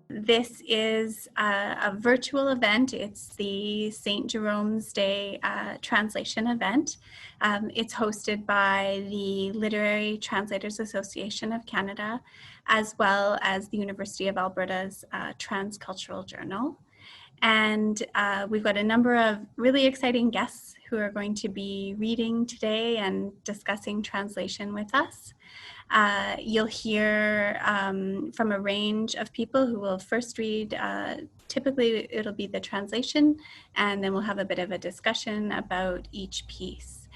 This is a virtual event. It's the Saint-Jérôme's Day translation event. It's hosted by the Literary Translators Association of Canada, as well as the University of Alberta's Transcultural Journal. And we've got a number of really exciting guests who are going to be reading today and discussing translation with us. You'll hear from a range of people who will first read, typically it'll be the translation, and then we'll have a bit of a discussion about each piece.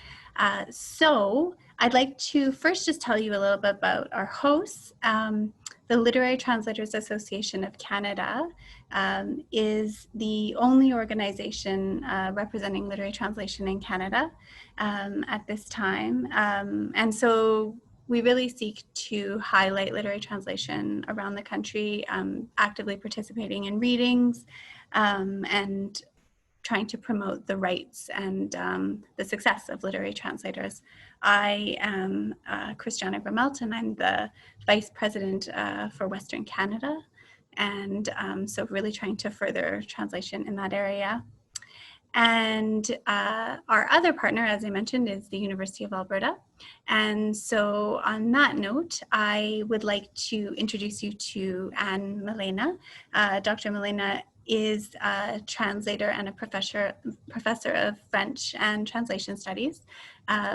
So I'd like to first just tell you a little bit about our hosts. The Literary Translators Association of Canada is the only organization representing literary translation in Canada at this time. And so we really seek to highlight literary translation around the country, actively participating in readings and trying to promote the rights and the success of literary translators. I am Kristjanna Grimmelt, and I'm the Vice President for Western Canada, and so really trying to further translation in that area. And our other partner, as I mentioned, is the University of Alberta. And so on that note, I would like to introduce you to Anne Malena. Dr. Malena is a translator and a professor of French and Translation Studies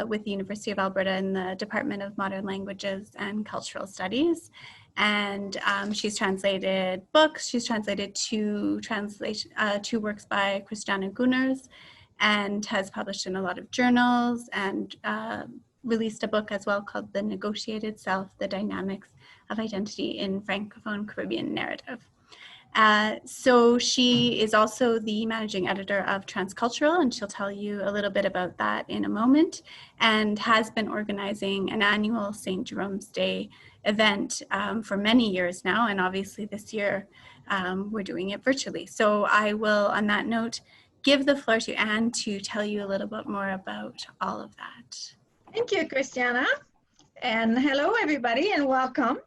with the University of Alberta in the Department of Modern Languages and Cultural Studies. And she's translated books. She's translated two works by Kristjanna Grimmelt, and has published in a lot of journals, and released a book as well called The Negotiated Self, The Dynamics of Identity in Francophone Caribbean Narrative. So she is also the managing editor of TransCulturAl, and she'll tell you a little bit about that in a moment, and has been organizing an annual Saint-Jérôme's Day event for many years now, and obviously this year we're doing it virtually. So I will, on that note, give the floor to Anne to tell you a little bit more about all of that. Thank you, Kristjanna, and hello everybody, and welcome.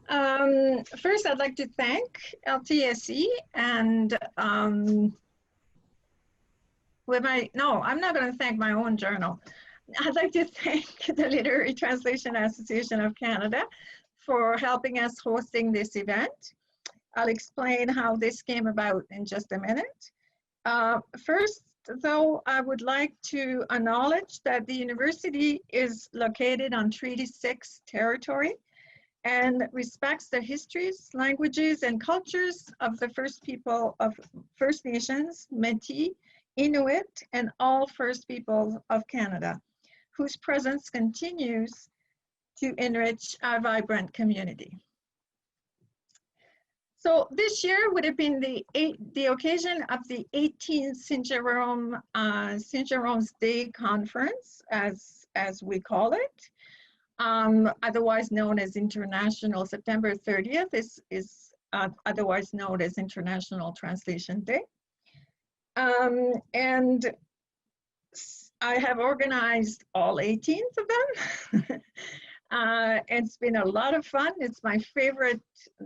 First, I'd like to thank LTSE and I'm not going to thank my own journal. I'd like to thank the Literary Translation Association of Canada for helping us hosting this event. I'll explain how this came about in just a minute. First, though, I would like to acknowledge that the university is located on Treaty 6 territory and respects the histories, languages, and cultures of the First People of First Nations, Métis, Inuit, and all First People of Canada, whose presence continues to enrich our vibrant community. So this year would have been the occasion of the 18th Saint-Jérôme's Day Conference, as we call it. Otherwise known as International, September 30th is otherwise known as International Translation Day. And I have organized all 18 of them. It's been a lot of fun. It's my favorite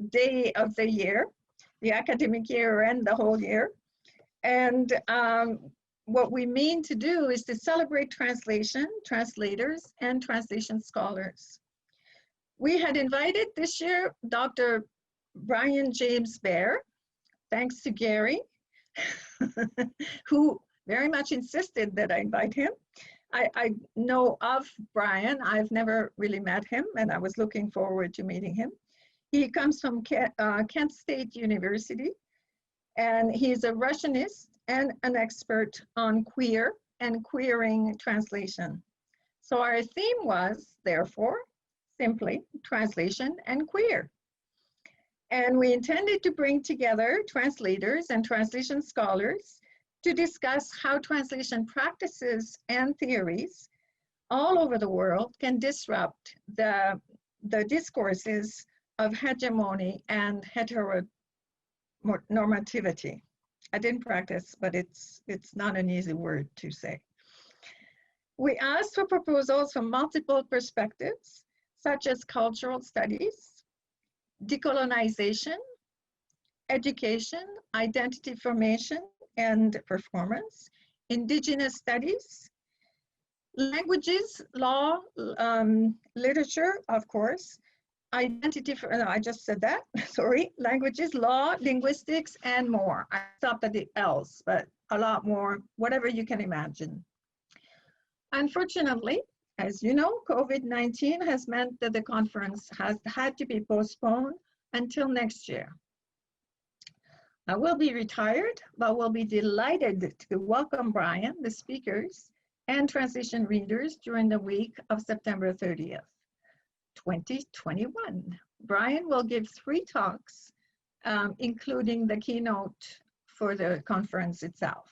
day of the year, the academic year and the whole year. And what we mean to do is to celebrate translation, translators, and translation scholars. We had invited this year Dr. Brian James Bear, thanks to Gary, who very much insisted that I invite him. I know of Brian. I've never really met him, and I was looking forward to meeting him. He comes from Kent State University, and he's a Russianist and an expert on queer and queering translation. So our theme was, therefore, simply translation and queer. And we intended to bring together translators and translation scholars to discuss how translation practices and theories all over the world can disrupt the discourses of hegemony and heteronormativity. I didn't practice, but it's not an easy word to say. We asked for proposals from multiple perspectives, such as cultural studies, decolonization, education, identity formation and performance, Indigenous studies, languages, law, literature, of course, identity, I just said that, sorry, languages, law, linguistics, and more. I stopped at the else, but a lot more, whatever you can imagine. Unfortunately, as you know, COVID-19 has meant that the conference has had to be postponed until next year. I will be retired, but will be delighted to welcome Brian, the speakers, and translation readers during the week of September 30th, 2021. Brian will give 3 talks, including the keynote for the conference itself.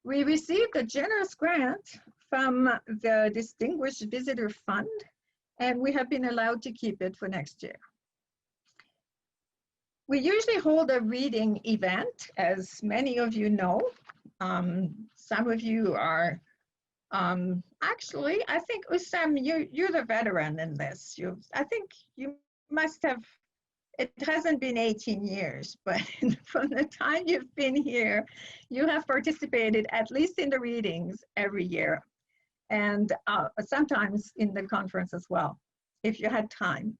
We received a generous grant from the Distinguished Visitor Fund, and we have been allowed to keep it for next year. We usually hold a reading event, as many of you know. Some of you are, actually, I think, Usam, you're the veteran in this. I think you must have, it hasn't been 18 years, but from the time you've been here, you have participated at least in the readings every year, and sometimes in the conference as well, if you had time.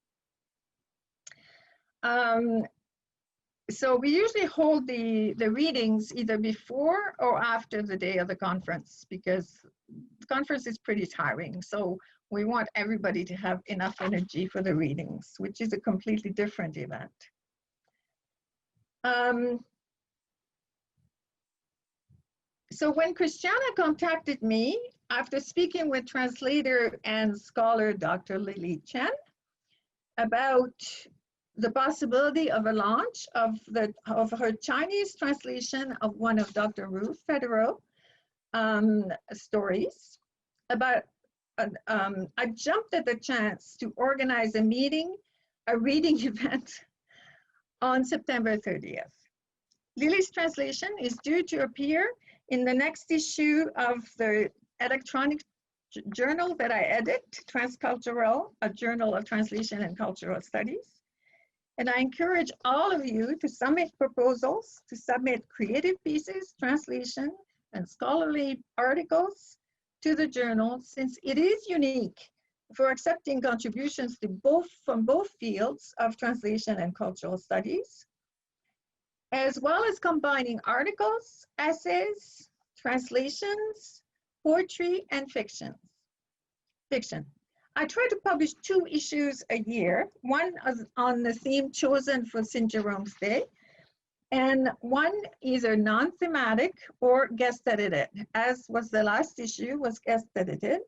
So we usually hold the readings either before or after the day of the conference, because the conference is pretty tiring. So we want everybody to have enough energy for the readings, which is a completely different event. So when Kristjanna contacted me after speaking with translator and scholar Dr. Leilei Chen about the possibility of a launch of her Chinese translation of one of Dr. Ruth DyckFehderau stories, I jumped at the chance to organize a meeting, a reading event on September 30th. Leilei's translation is due to appear in the next issue of the electronic journal that I edit, TransCulturAl, a journal of translation and cultural studies. And I encourage all of you to submit proposals, to submit creative pieces, translation, and scholarly articles to the journal, since it is unique for accepting contributions to from both fields of translation and cultural studies, as well as combining articles, essays, translations, poetry, and fiction. I try to publish 2 issues a year, one on the theme chosen for Saint-Jérôme's Day, and one either non-thematic or guest edited, as was the last issue, was guest edited.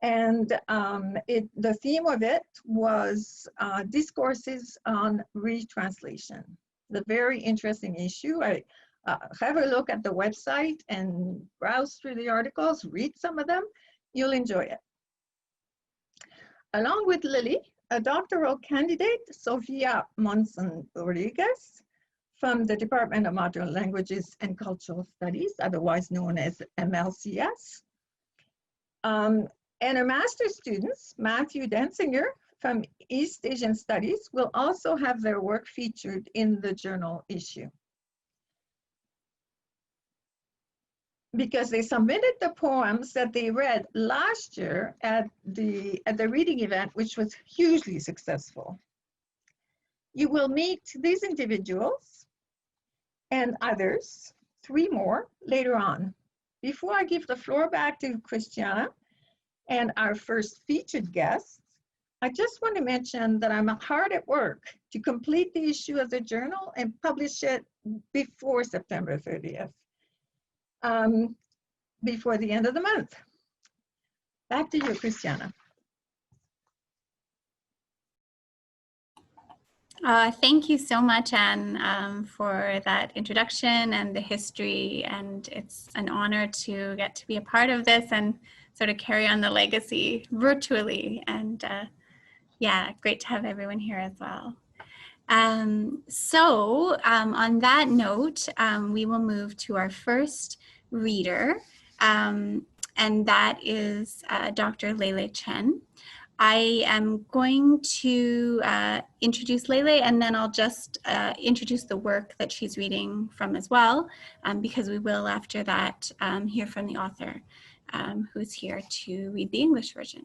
And the theme of it was discourses on retranslation. The very interesting issue. Have a look at the website and browse through the articles, read some of them, you'll enjoy it. Along with Lily, a doctoral candidate, Sofia Monson-Rodriguez, from the Department of Modern Languages and Cultural Studies, otherwise known as MLCS. And our master's students, Matthew Densinger from East Asian Studies, will also have their work featured in the journal issue. Because they submitted the poems that they read last year at the reading event, which was hugely successful. You will meet these individuals and others, 3 more, later on. Before I give the floor back to Kristjanna and our first featured guest, I just want to mention that I'm hard at work to complete the issue of the journal and publish it before September 30th. Before the end of the month. Back to you, Kristjanna. Thank you so much, Anne, for that introduction and the history. And it's an honor to get to be a part of this and sort of carry on the legacy virtually. And yeah, great to have everyone here as well. On that note, we will move to our first reader. and that is Dr. Leilei Chen. I am going to introduce Leilei, and then I'll just introduce the work that she's reading from as well, because we will, after that, hear from the author, who's here to read the English version.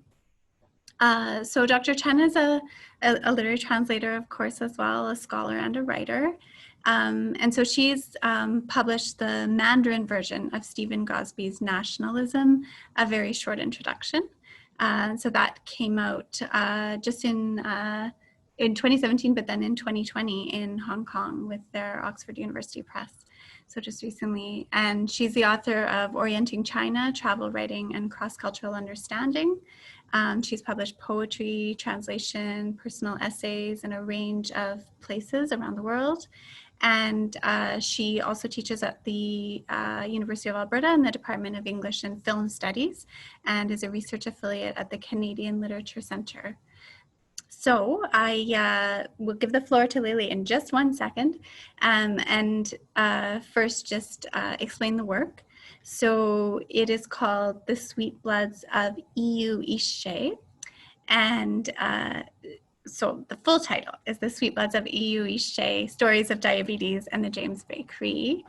So Dr. Chen is a literary translator, of course, as well, a scholar and a writer. And so she's published the Mandarin version of Stephen Gosby's Nationalism, A Very Short Introduction. So that came out just in 2017, but then in 2020 in Hong Kong with their Oxford University Press. So just recently. And she's the author of Orienting China, Travel Writing and Cross-Cultural Understanding. She's published poetry, translation, personal essays in a range of places around the world. And she also teaches at the University of Alberta in the Department of English and Film Studies, and is a research affiliate at the Canadian Literature Centre. So I will give the floor to Leilei in just 1 second, and first just explain the work. So it is called The Sweet Bloods of Eeyou Istchee, and so the full title is The Sweet Bloods of Eeyou Istchee, Stories of Diabetes and the James Bay Cree.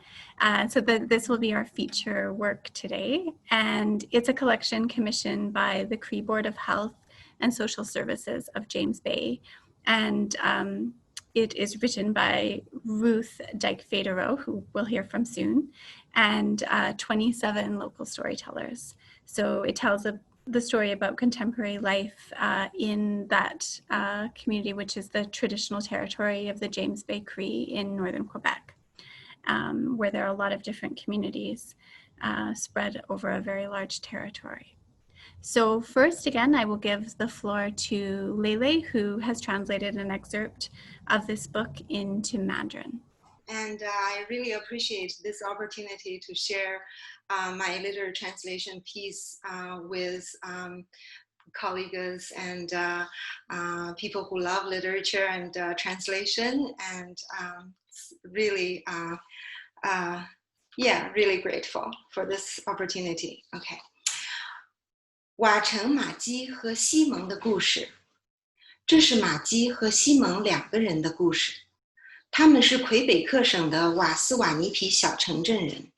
So this will be our feature work today, and it's a collection commissioned by the Cree Board of Health and Social Services of James Bay, and it is written by Ruth DyckFehderau, who we'll hear from soon, and 27 local storytellers. So it tells the story about contemporary life in that community, which is the traditional territory of the James Bay Cree in northern Quebec, where there are a lot of different communities spread over a very large territory. So first, again, I will give the floor to Leilei, who has translated an excerpt of this book into Mandarin. And I really appreciate this opportunity to share my literary translation piece with colleagues and people who love literature and translation, and really, really grateful for this opportunity. Okay. 瓦城玛姬和西蒙的故事，这是玛姬和西蒙2个人的故事。他们是魁北克省的瓦斯瓦尼皮小城镇人。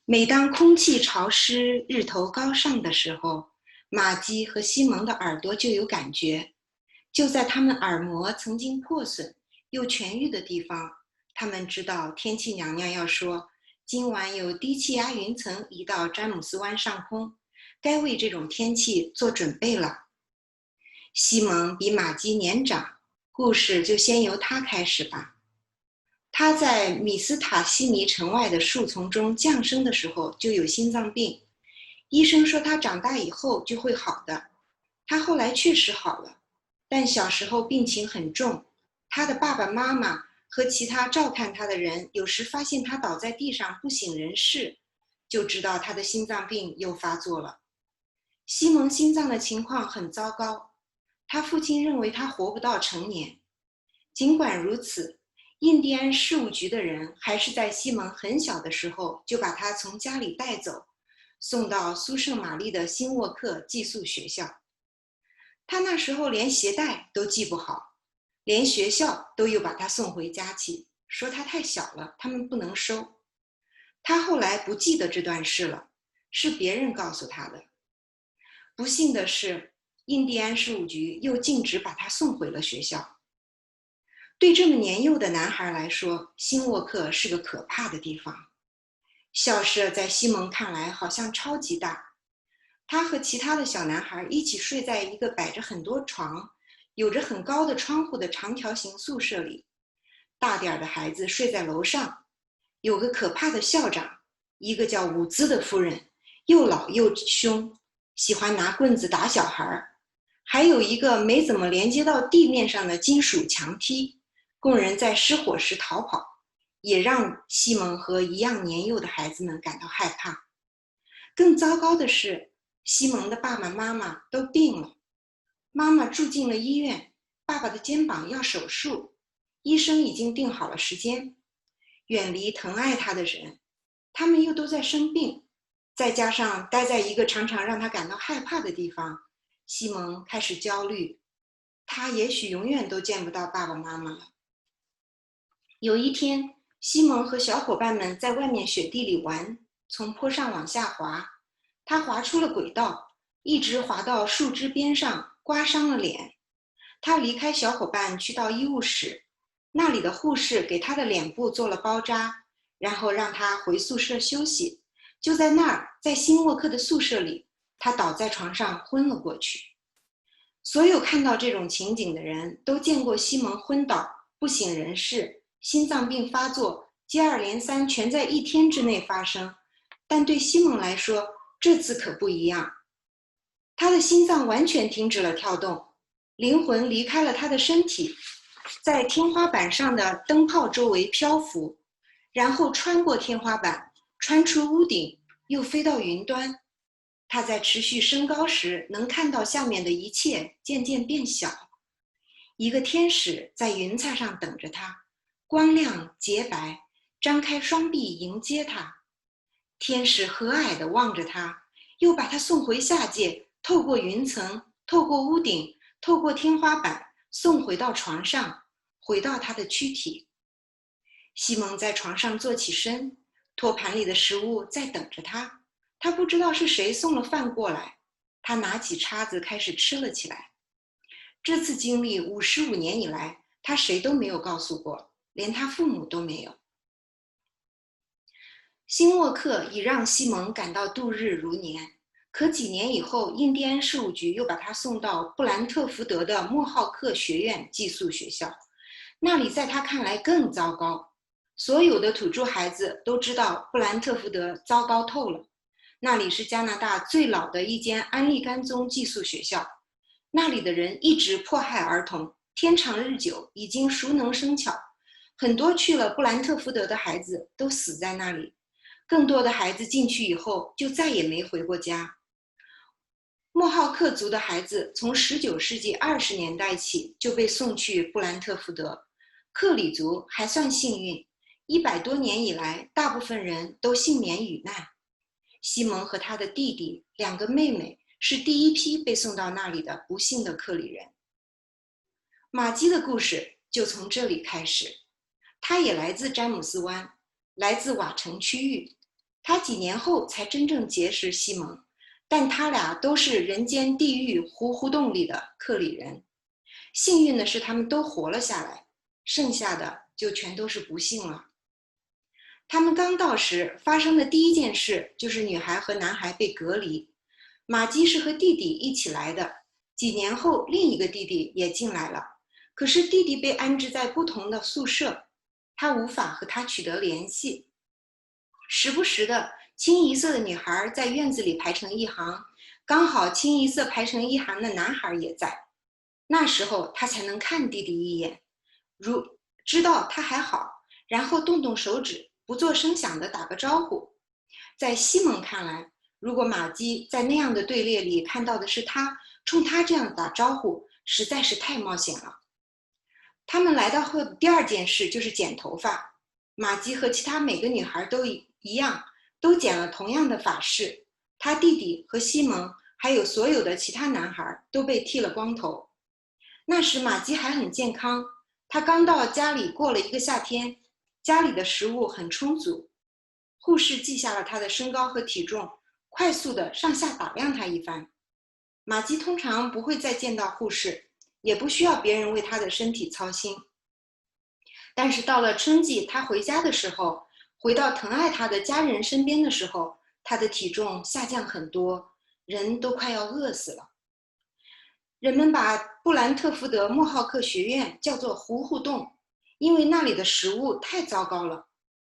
每当空气潮湿、日头高上的时候，玛姬和西蒙的耳朵就有感觉。就在他们耳膜曾经破损又痊愈的地方，他们知道天气娘娘要说，今晚有低气压云层移到詹姆斯湾上空，该为这种天气做准备了。西蒙比玛姬年长，故事就先由他开始吧。他在米斯塔西尼城外的树丛中降生的时候就有心脏病，医生说他长大以后就会好的。他后来确实好了，但小时候病情很重，他的爸爸妈妈和其他照看他的人有时发现他倒在地上不省人事，就知道他的心脏病又发作了。西蒙心脏的情况很糟糕，他父亲认为他活不到成年。尽管如此，印第安事务局的人还是在西蒙很小的时候就把他从家里带走，送到苏圣玛丽的新沃克寄宿学校。他那时候连鞋带都系不好，连学校都又把他送回家去，说他太小了，他们不能收。他后来不记得这段事了，是别人告诉他的。不幸的是，印第安事务局又径直把他送回了学校。对这么年幼的男孩来说，新沃克是个可怕的地方。校舍在西蒙看来好像超级大，他和其他的小男孩一起睡在一个摆着很多床、有着很高的窗户的长条形宿舍里。大点的孩子睡在楼上，有个可怕的校长，一个叫伍兹的夫人，又老又凶，喜欢拿棍子打小孩，还有一个没怎么连接到地面上的金属墙梯，供人在失火时逃跑，也让西蒙和一样年幼的孩子们感到害怕。更糟糕的是，西蒙的爸爸妈妈都病了，妈妈住进了医院，爸爸的肩膀要手术，医生已经定好了时间。远离疼爱他的人，他们又都在生病，再加上待在一个常常让他感到害怕的地方，西蒙开始焦虑，他也许永远都见不到爸爸妈妈了。有一天，西蒙和小伙伴们在外面雪地里玩，从坡上往下滑，他滑出了轨道，一直滑到树枝边上，刮伤了脸。他离开小伙伴去到医务室，那里的护士给他的脸部做了包扎，然后让他回宿舍休息。就在那儿，在新沃克的宿舍里，他倒在床上昏了过去。所有看到这种情景的人都见过西蒙昏倒、不省人事、心脏病发作，接二连三全在1天之内发生。但对西蒙来说，这次可不一样。他的心脏完全停止了跳动，灵魂离开了他的身体，在天花板上的灯泡周围漂浮，然后穿过天花板，穿出屋顶，又飞到云端。他在持续升高时，能看到下面的一切渐渐变小。一个天使在云彩上等着他，光亮洁白，张开双臂迎接他。天使和蔼地望着他，又把他送回下界，透过云层，透过屋顶，透过天花板，送回到床上，回到他的躯体。西蒙在床上坐起身，托盘里的食物在等着他。他不知道是谁送了饭过来，他拿起叉子开始吃了起来。这次经历55年以来，他谁都没有告诉过，连他父母都没有。新沃克已让西蒙感到度日如年，可几年以后，印第安事务局又把他送到布兰特福德的莫浩克学院寄宿学校，那里在他看来更糟糕。所有的土著孩子都知道布兰特福德糟糕透了。那里是加拿大最老的一间安利甘宗寄宿学校，那里的人一直迫害儿童，天长日久，已经熟能生巧。很多去了布兰特福德的孩子都死在那里，更多的孩子进去以后就再也没回过家。莫浩克族的孩子从19世纪20年代起就被送去布兰特福德，克里族还算幸运，100多年以来，大部分人都幸免遇难。西蒙和他的弟弟2个妹妹是第一批被送到那里的不幸的克里人。玛姬的故事就从这里开始，他也来自詹姆斯湾，来自瓦城区域。他几年后才真正结识西蒙，但他俩都是人间地狱糊糊洞里的克里人。幸运的是他们都活了下来，剩下的就全都是不幸了。他们刚到时发生的第一件事就是女孩和男孩被隔离。玛姬是和弟弟一起来的，几年后另一个弟弟也进来了，可是弟弟被安置在不同的宿舍，他无法和他取得联系。时不时的，清一色的女孩在院子里排成一行，刚好清一色排成一行的男孩也在。那时候他才能看弟弟一眼，知道他还好，然后动动手指，不做声响地打个招呼。在西蒙看来，如果玛姬在那样的队列里看到的是他，冲他这样打招呼，实在是太冒险了。他们来到后的第二件事就是剪头发。玛姬和其他每个女孩都一样，都剪了同样的发饰。他弟弟和西蒙还有所有的其他男孩都被剃了光头。那时玛姬还很健康，她刚到家里过了1个夏天，家里的食物很充足。护士记下了她的身高和体重，快速地上下打量她一番。玛姬通常不会再见到护士，也不需要别人为她的身体操心。但是到了春季，她回家的时候，回到疼爱她的家人身边的时候，她的体重下降很多，人都快要饿死了。人们把布兰特福德莫浩克学院叫做糊糊洞，因为那里的食物太糟糕了。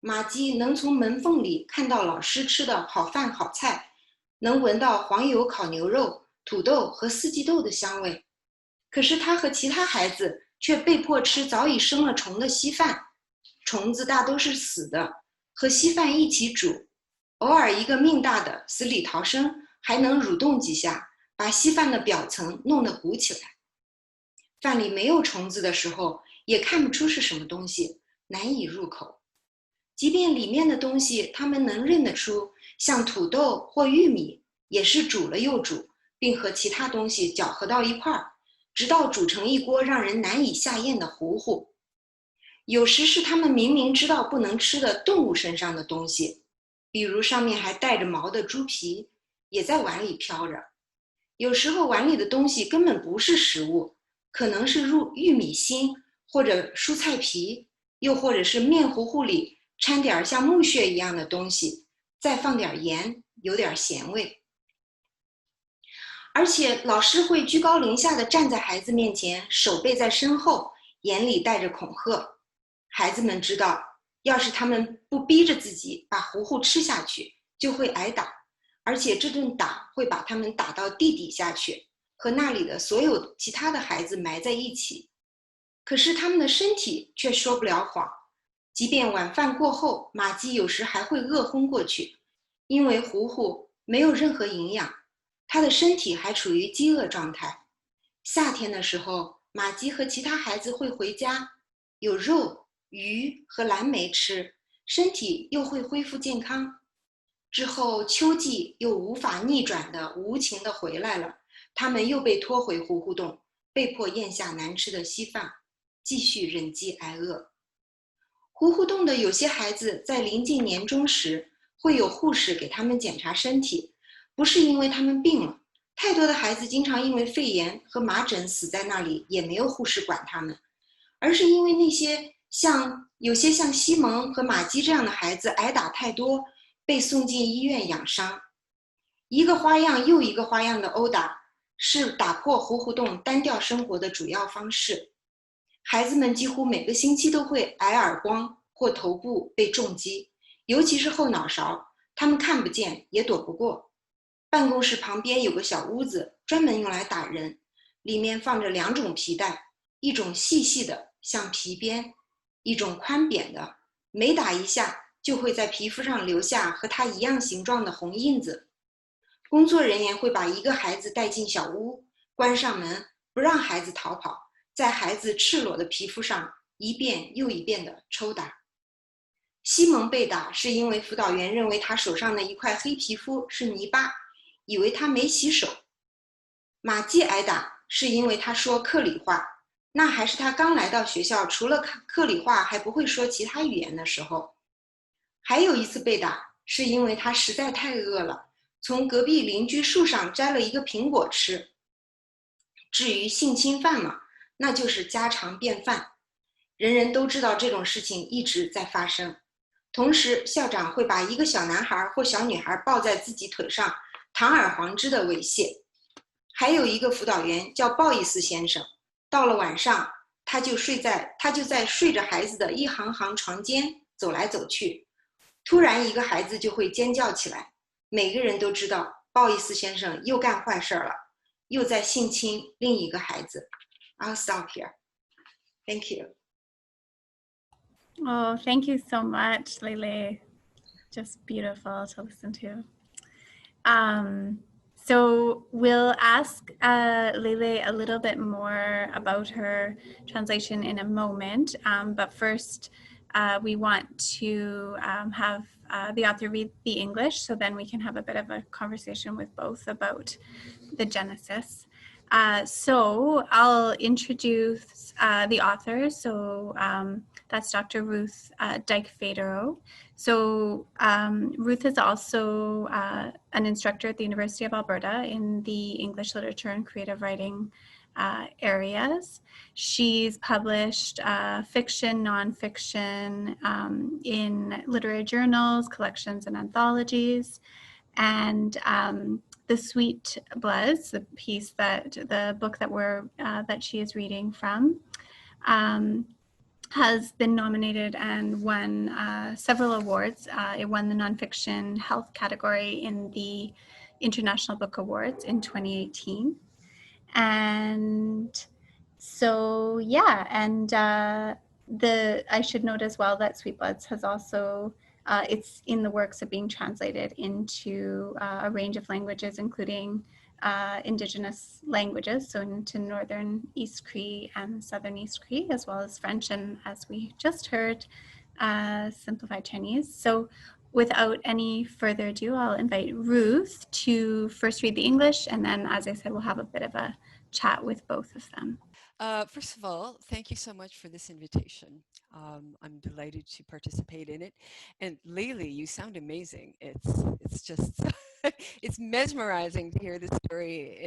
玛姬能从门缝里看到老师吃的好饭好菜，能闻到黄油烤牛肉、土豆和四季豆的香味。可是他和其他孩子却被迫吃早已生了虫的稀饭，虫子大都是死的，和稀饭一起煮，偶尔一个命大的死里逃生，还能蠕动几下，把稀饭的表层弄得鼓起来。饭里没有虫子的时候，也看不出是什么东西，难以入口。即便里面的东西他们能认得出，像土豆或玉米也是煮了又煮，并和其他东西搅和到一块儿，直到煮成一锅让人难以下咽的糊糊。有时是他们明明知道不能吃的动物身上的东西，比如上面还带着毛的猪皮，也在碗里飘着。有时候碗里的东西根本不是食物，可能是玉米芯或者蔬菜皮，又或者是面糊糊里掺点像木屑一样的东西，再放点盐，有点咸味。而且老师会居高临下地站在孩子面前，手背在身后，眼里带着恐吓。孩子们知道，要是他们不逼着自己把糊糊吃下去，就会挨打，而且这顿打会把他们打到地底下去，和那里的所有其他的孩子埋在一起。可是他们的身体却说不了谎，即便晚饭过后，玛姬有时还会饿昏过去，因为糊糊没有任何营养，她的身体还处于饥饿状态。夏天的时候，玛姬和其他孩子会回家，有肉、鱼和蓝莓吃，身体又会恢复健康。之后秋季又无法逆转的无情的回来了，他们又被拖回糊糊洞，被迫咽下难吃的稀饭，继续忍饥挨饿。糊糊洞的有些孩子在临近年终时，会有护士给他们检查身体，不是因为他们病了，太多的孩子经常因为肺炎和麻疹死在那里，也没有护士管他们，而是因为有些像西蒙和玛姬这样的孩子挨打太多，被送进医院养伤。一个花样又一个花样的殴打，是打破糊糊洞单调生活的主要方式。孩子们几乎每个星期都会挨耳光或头部被重击，尤其是后脑勺，他们看不见也躲不过。办公室旁边有个小屋子，专门用来打人，里面放着2种皮带，一种细细的像皮鞭，一种宽扁的，每打一下就会在皮肤上留下和它一样形状的红印子。工作人员会把一个孩子带进小屋，关上门，不让孩子逃跑，在孩子赤裸的皮肤上一遍又一遍地抽打。西蒙被打是因为辅导员认为他手上的一块黑皮肤是泥巴，以为他没洗手。玛姬挨打是因为他说克里话，那还是他刚来到学校，除了克里话还不会说其他语言的时候。还有一次被打是因为他实在太饿了，从隔壁邻居树上摘了一个苹果吃。至于性侵犯嘛，那就是家常便饭，人人都知道这种事情一直在发生。同时，校长会把一个小男孩或小女孩抱在自己腿上，堂而皇之的猥亵。还有一个辅导员叫鲍伊斯先生，到了晚上，他就在睡着孩子的一行行床间走来走去，突然一个孩子就会尖叫起来，每个人都知道鲍伊斯先生又干坏事了，又在性侵另一个孩子。I'll stop here. Thank you. Oh, thank you so much, Leilei. Just beautiful to listen to. So we'll ask Leilei a little bit more about her translation in a moment, but first we want to have the author read the English, so then we can have a bit of a conversation with both about the Genesis. So I'll introduce the author. So that's Dr. Ruth DyckFehderau. So Ruth is also an instructor at the University of Alberta in the English literature and creative writing areas. She's published fiction, nonfiction in literary journals, collections, and anthologies. And The Sweet Bloods, the book that she is reading from, has been nominated and won several awards. It won the nonfiction health category in the International Book Awards in 2018. And so, yeah, and I should note as well that Sweet Bloods has also, it's in the works of being translated into a range of languages, including Indigenous languages, so into Northern East Cree and Southern East Cree, as well as French, and as we just heard, Simplified Chinese. So without any further ado, I'll invite Ruth to first read the English, and then, as I said, we'll have a bit of a chat with both of them. First of all, thank you so much for this invitation. I'm delighted to participate in it. And Leilei, you sound amazing. It's just it's mesmerizing to hear the story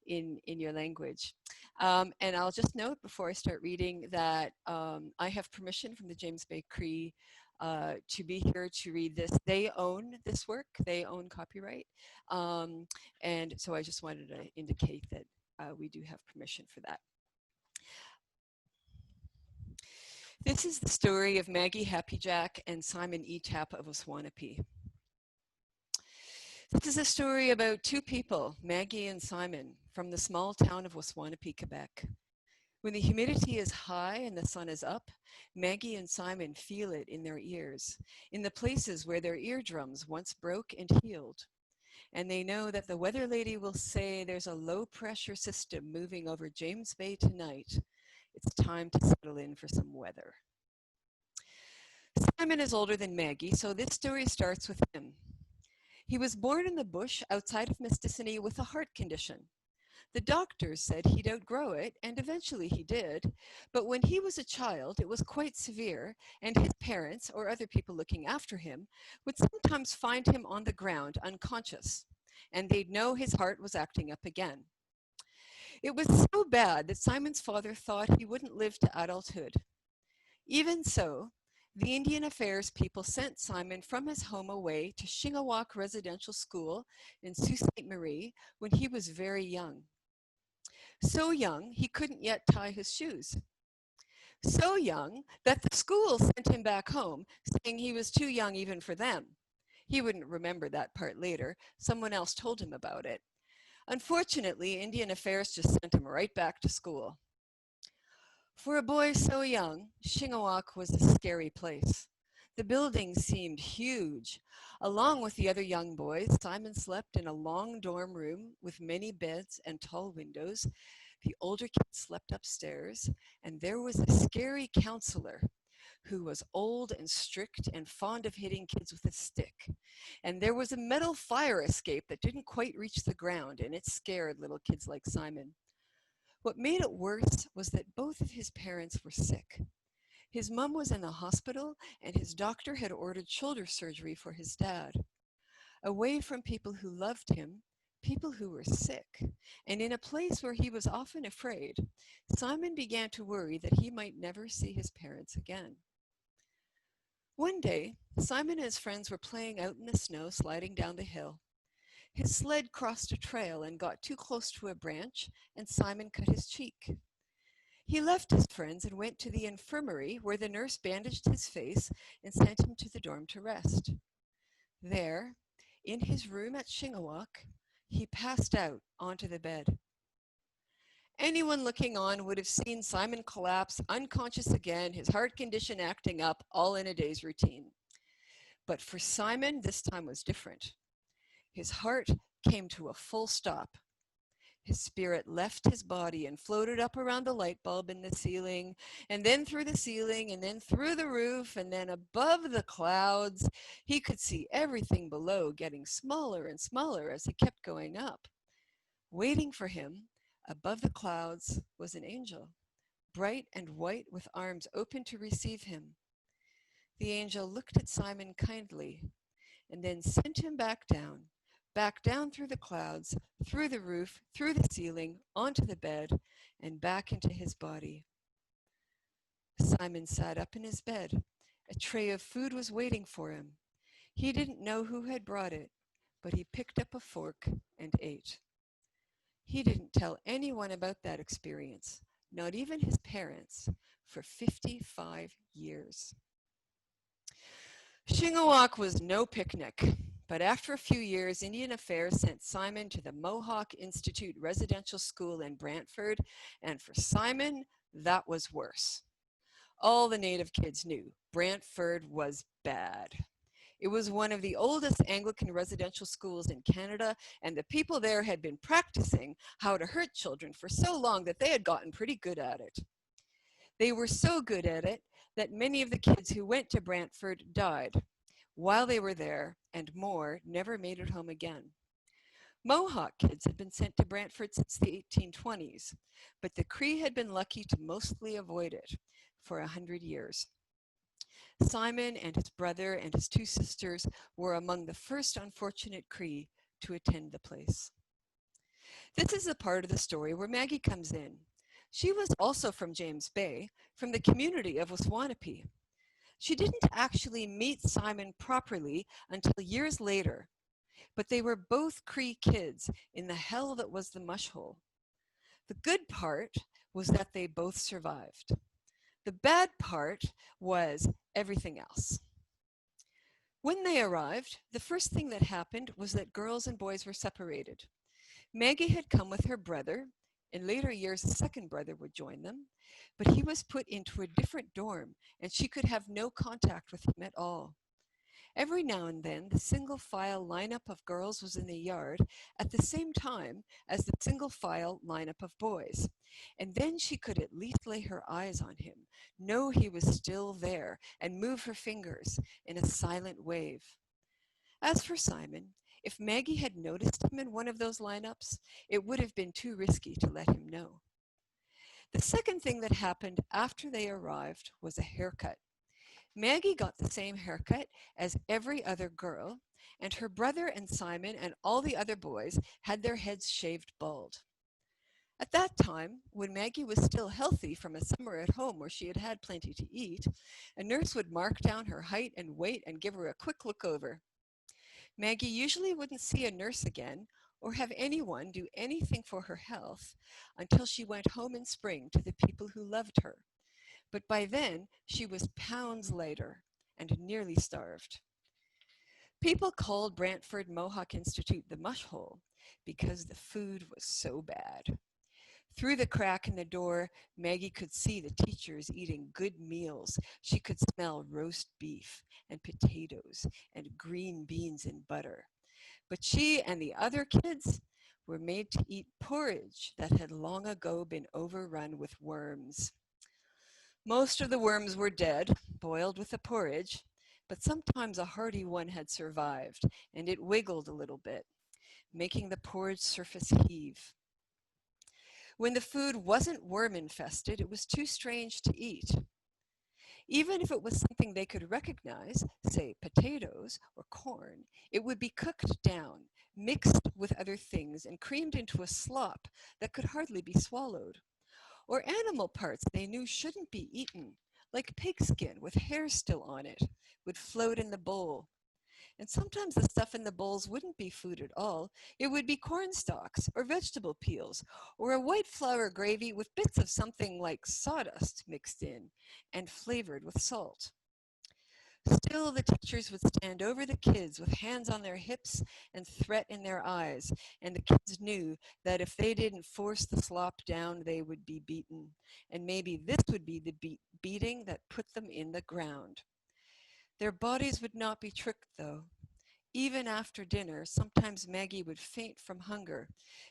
in your language. And I'll just note before I start reading that I have permission from the James Bay Cree to be here to read this. They own this work. They own copyright. And so I just wanted to indicate that we do have permission for that. This is the story of Maggie Happyjack and Simon E. Tapp of Waswanipi. This is a story about two people, Maggie and Simon, from the small town of Waswanipi, Quebec. When the humidity is high and the sun is up, Maggie and Simon feel it in their ears, in the places where their eardrums once broke and healed. And they know that the weather lady will say there's a low pressure system moving over James Bay tonight. It's time to settle in for some weather. Simon is older than Maggie, so this story starts with him. He was born in the bush outside of Mistissini with a heart condition. The doctors said he'd outgrow it, and eventually he did. But when he was a child, it was quite severe, and his parents, or other people looking after him, would sometimes find him on the ground unconscious, and they'd know his heart was acting up again. It was so bad that Simon's father thought he wouldn't live to adulthood. Even so, the Indian Affairs people sent Simon from his home away to Shingawak Residential School in Sault Ste. Marie when he was very young. So young, he couldn't yet tie his shoes. So young that the school sent him back home, saying he was too young even for them. He wouldn't remember that part later. Someone else told him about it. Unfortunately, Indian Affairs just sent him right back to school. For a boy so young, Shingawak was a scary place. The buildings seemed huge. Along with the other young boys, Simon slept in a long dorm room with many beds and tall windows. The older kids slept upstairs, and there was a scary counselor who was old and strict and fond of hitting kids with a stick. And there was a metal fire escape that didn't quite reach the ground, and it scared little kids like Simon. What made it worse was that both of his parents were sick. His mom was in the hospital, and his doctor had ordered shoulder surgery for his dad. Away from people who loved him, people who were sick, and in a place where he was often afraid, Simon began to worry that he might never see his parents again. One day, Simon and his friends were playing out in the snow, sliding down the hill. His sled crossed a trail and got too close to a branch, and Simon cut his cheek. He left his friends and went to the infirmary, where the nurse bandaged his face and sent him to the dorm to rest. There, in his room at Shingawak, he passed out onto the bed. Anyone looking on would have seen Simon collapse, unconscious again, his heart condition acting up, all in a day's routine. But for Simon, this time was different. His heart came to a full stop. His spirit left his body and floated up around the light bulb in the ceiling, and then through the ceiling, and then through the roof, and then above the clouds. He could see everything below getting smaller and smaller as he kept going up. Waiting for him, above the clouds, was an angel, bright and white with arms open to receive him. The angel looked at Simon kindly, and then sent him back down through the clouds, through the roof, through the ceiling, onto the bed, and back into his body. Simon sat up in his bed. A tray of food was waiting for him. He didn't know who had brought it, but he picked up a fork and ate. He didn't tell anyone about that experience, not even his parents, for 55 years. Shingawak was no picnic, but after a few years, Indian Affairs sent Simon to the Mohawk Institute Residential School in Brantford, and for Simon, that was worse. All the native kids knew Brantford was bad. It was one of the oldest Anglican residential schools in Canada, and the people there had been practicing how to hurt children for so long that they had gotten pretty good at it. They were so good at it that many of the kids who went to Brantford died. while they were there, and more never made it home again. Mohawk kids had been sent to Brantford since the 1820s, but the Cree had been lucky to mostly avoid it for 100 years. Simon and his brother and his two sisters were among the first unfortunate Cree to attend the place. This is the part of the story where Maggie comes in. She was also from James Bay, from the community of Waswanipi. She didn't actually meet Simon properly until years later, but they were both Cree kids in the hell that was the mush hole. The good part was that they both survived. The bad part was everything else. When they arrived, the first thing that happened was that girls and boys were separated. Maggie had come with her brother. In later years, a second brother would join them, but he was put into a different dorm, and she could have no contact with him at all. Every now and then, the single file lineup of girls was in the yard at the same time as the single file lineup of boys. And then she could at least lay her eyes on him, know he was still there, and move her fingers in a silent wave. As for Simon, if Maggie had noticed him in one of those lineups, it would have been too risky to let him know. The second thing that happened after they arrived was a haircut. Maggie got the same haircut as every other girl, and her brother and Simon and all the other boys had their heads shaved bald. At that time, when Maggie was still healthy from a summer at home where she had had plenty to eat, a nurse would mark down her height and weight and give her a quick look over. Maggie usually wouldn't see a nurse again or have anyone do anything for her health until she went home in spring to the people who loved her. But by then, she was pounds lighter and nearly starved. People called Brantford Mohawk Institute the mush hole because the food was so bad. Through the crack in the door, Maggie could see the teachers eating good meals. She could smell roast beef and potatoes and green beans in butter. But she and the other kids were made to eat porridge that had long ago been overrun with worms. Most of the worms were dead, boiled with the porridge, but sometimes a hardy one had survived, and it wiggled a little bit, making the porridge surface heave. When the food wasn't worm-infested, it was too strange to eat. Even if it was something they could recognize, say potatoes or corn, it would be cooked down, mixed with other things, and creamed into a slop that could hardly be swallowed. Or animal parts they knew shouldn't be eaten, like pigskin with hair still on it, would float in the bowl. And sometimes the stuff in the bowls wouldn't be food at all. It would be corn stalks or vegetable peels or a white flour gravy with bits of something like sawdust mixed in and flavored with salt. Still, the teachers would stand over the kids with hands on their hips and threat in their eyes, and the kids knew that if they didn't force the slop down, they would be beaten. And maybe this would be the beating that put them in the ground. Their bodies would not be tricked, though. Even after dinner, sometimes Maggie would faint from hunger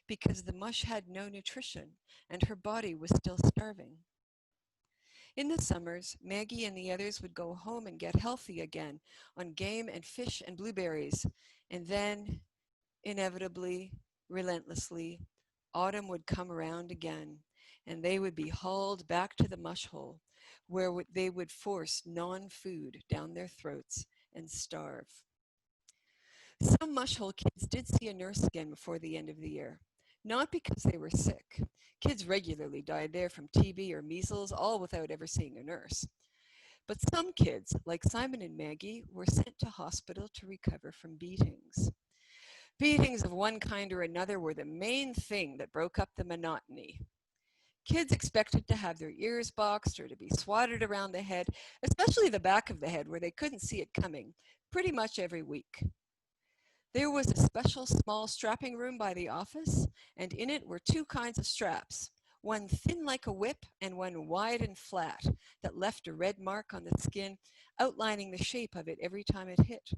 because the mush had no nutrition and her body was still starving. In the summers, Maggie and the others would go home and get healthy again on game and fish and blueberries. And then, inevitably, relentlessly, autumn would come around again, and they would be hauled back to the mush hole, where they would force non-food down their throats and starve. Some mush hole kids did see a nurse again before the end of the year, not because they were sick. Kids regularly died there from TB or measles, all without ever seeing a nurse. But some kids, like Simon and Maggie, were sent to hospital to recover from beatings. Beatings of one kind or another were the main thing that broke up the monotony. Kids expected to have their ears boxed or to be swatted around the head, especially the back of the head where they couldn't see it coming, pretty much every week. There was a special small strapping room by the office, and in it were two kinds of straps, one thin like a whip and one wide and flat that left a red mark on the skin, outlining the shape of it every time it hit.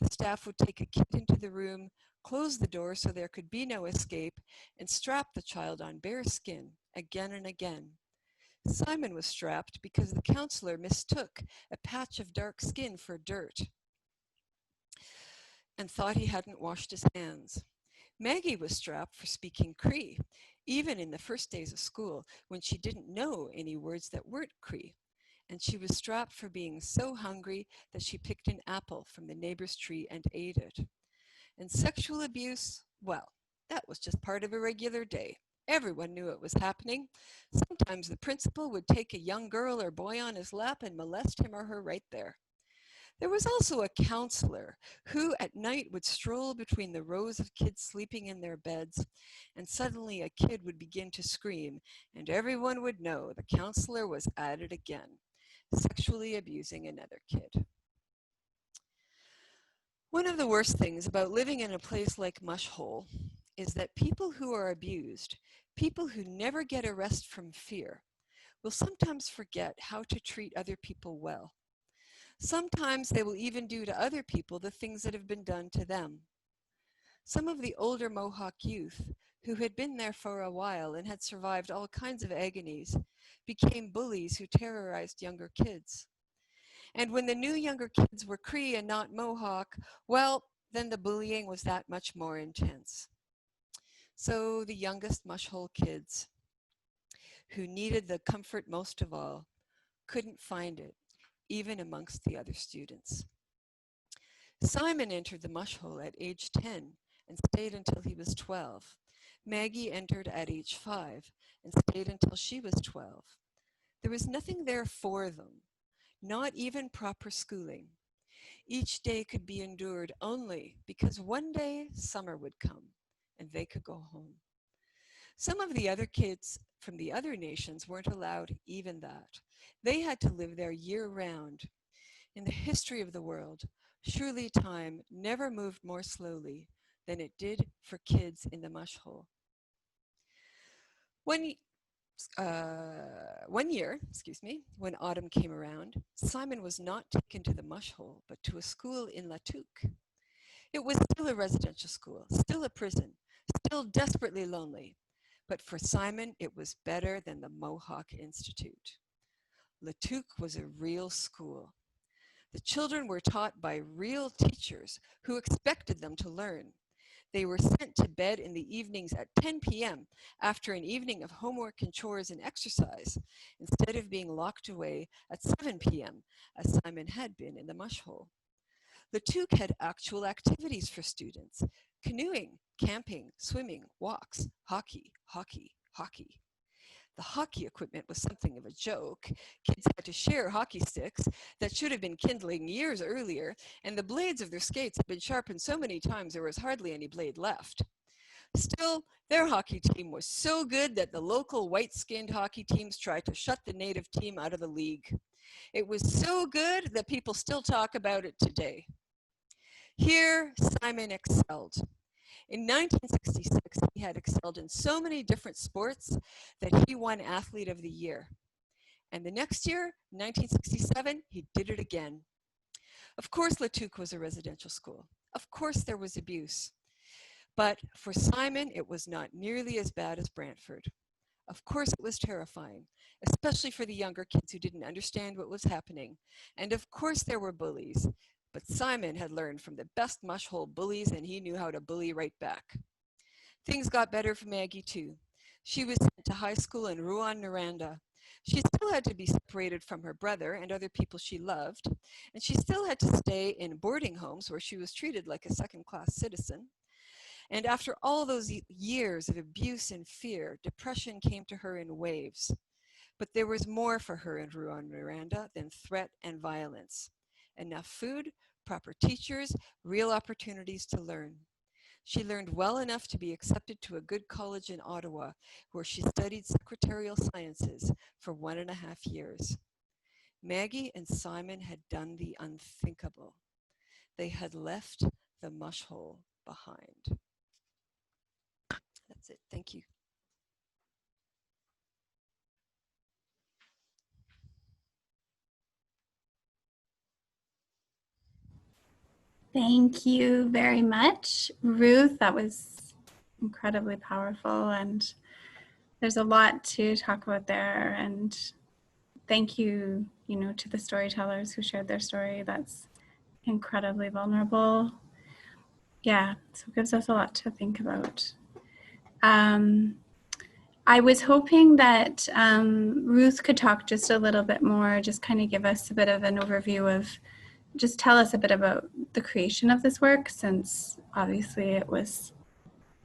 The staff would take a kid into the room, close the door so there could be no escape, and strap the child on bare skin again and again. Simon was strapped because the counselor mistook a patch of dark skin for dirt. and thought he hadn't washed his hands. Maggie was strapped for speaking Cree, even in the first days of school when she didn't know any words that weren't Cree. And she was strapped for being so hungry that she picked an apple from the neighbor's tree and ate it. And sexual abuse, well, that was just part of a regular day. Everyone knew it was happening. Sometimes the principal would take a young girl or boy on his lap and molest him or her right there. There was also a counselor who at night would stroll between the rows of kids sleeping in their beds, and suddenly a kid would begin to scream, and everyone would know the counselor was at it again, sexually abusing another kid. One of the worst things about living in a place like Mush Hole is that people who are abused, people who never get a rest from fear, will sometimes forget how to treat other people well. Sometimes they will even do to other people the things that have been done to them. Some of the older Mohawk youth, who had been there for a while and had survived all kinds of agonies, became bullies who terrorized younger kids. And when the new younger kids were Cree and not Mohawk, well, then the bullying was that much more intense. So the youngest Mush Hole kids, who needed the comfort most of all, couldn't find it, even amongst the other students. Simon entered the Mush Hole at age 10 and stayed until he was 12. Maggie entered at age 5 and stayed until she was 12. There was nothing there for them, not even proper schooling. Each day could be endured only because one day summer would come and they could go home. Some of the other kids from the other nations weren't allowed even that. They had to live there year-round. In the history of the world, surely time never moved more slowly than it did for kids in the Mush Hole. One year, when autumn came around, Simon was not taken to the Mush Hole, but to a school in Latuque. It was still a residential school, still a prison, still desperately lonely. But for Simon, it was better than the Mohawk Institute. Latuque was a real school. The children were taught by real teachers who expected them to learn. They were sent to bed in the evenings at 10 p.m. after an evening of homework and chores and exercise, instead of being locked away at 7 p.m., as Simon had been in the Mush Hole. Latuque had actual activities for students: canoeing, camping, swimming, walks, hockey. The hockey equipment was something of a joke. Kids had to share hockey sticks that should have been kindling years earlier, and the blades of their skates had been sharpened so many times there was hardly any blade left. Still, their hockey team was so good that the local white-skinned hockey teams tried to shut the native team out of the league. It was so good that people still talk about it today. Here, Simon excelled. In 1966, he had excelled in so many different sports that he won Athlete of the Year. And the next year, 1967, he did it again. Of course, Latuque was a residential school. Of course, there was abuse. But for Simon, it was not nearly as bad as Brantford. Of course, it was terrifying, especially for the younger kids who didn't understand what was happening. And of course, there were bullies. But Simon had learned from the best Mush Hole bullies, and he knew how to bully right back. Things got better for Maggie, too. She was sent to high school in Rouyn-Noranda. She still had to be separated from her brother and other people she loved, and she still had to stay in boarding homes where she was treated like a second-class citizen. And after all those years of abuse and fear, depression came to her in waves. But there was more for her in Rouyn-Noranda than threat and violence. Enough food, proper teachers, real opportunities to learn. She learned well enough to be accepted to a good college in Ottawa, where she studied secretarial sciences for 1.5 years. Maggie and Simon had done the unthinkable. They had left the Mush Hole behind. That's it. Thank you. Thank you very much, Ruth. That was incredibly powerful, and there's a lot to talk about there. And thank you, to the storytellers who shared their story. That's incredibly vulnerable. Yeah, so it gives us a lot to think about. I was hoping that Ruth could talk just a little bit more, just kind of give us a bit of an overview of, just tell us a bit about the creation of this work, since obviously it was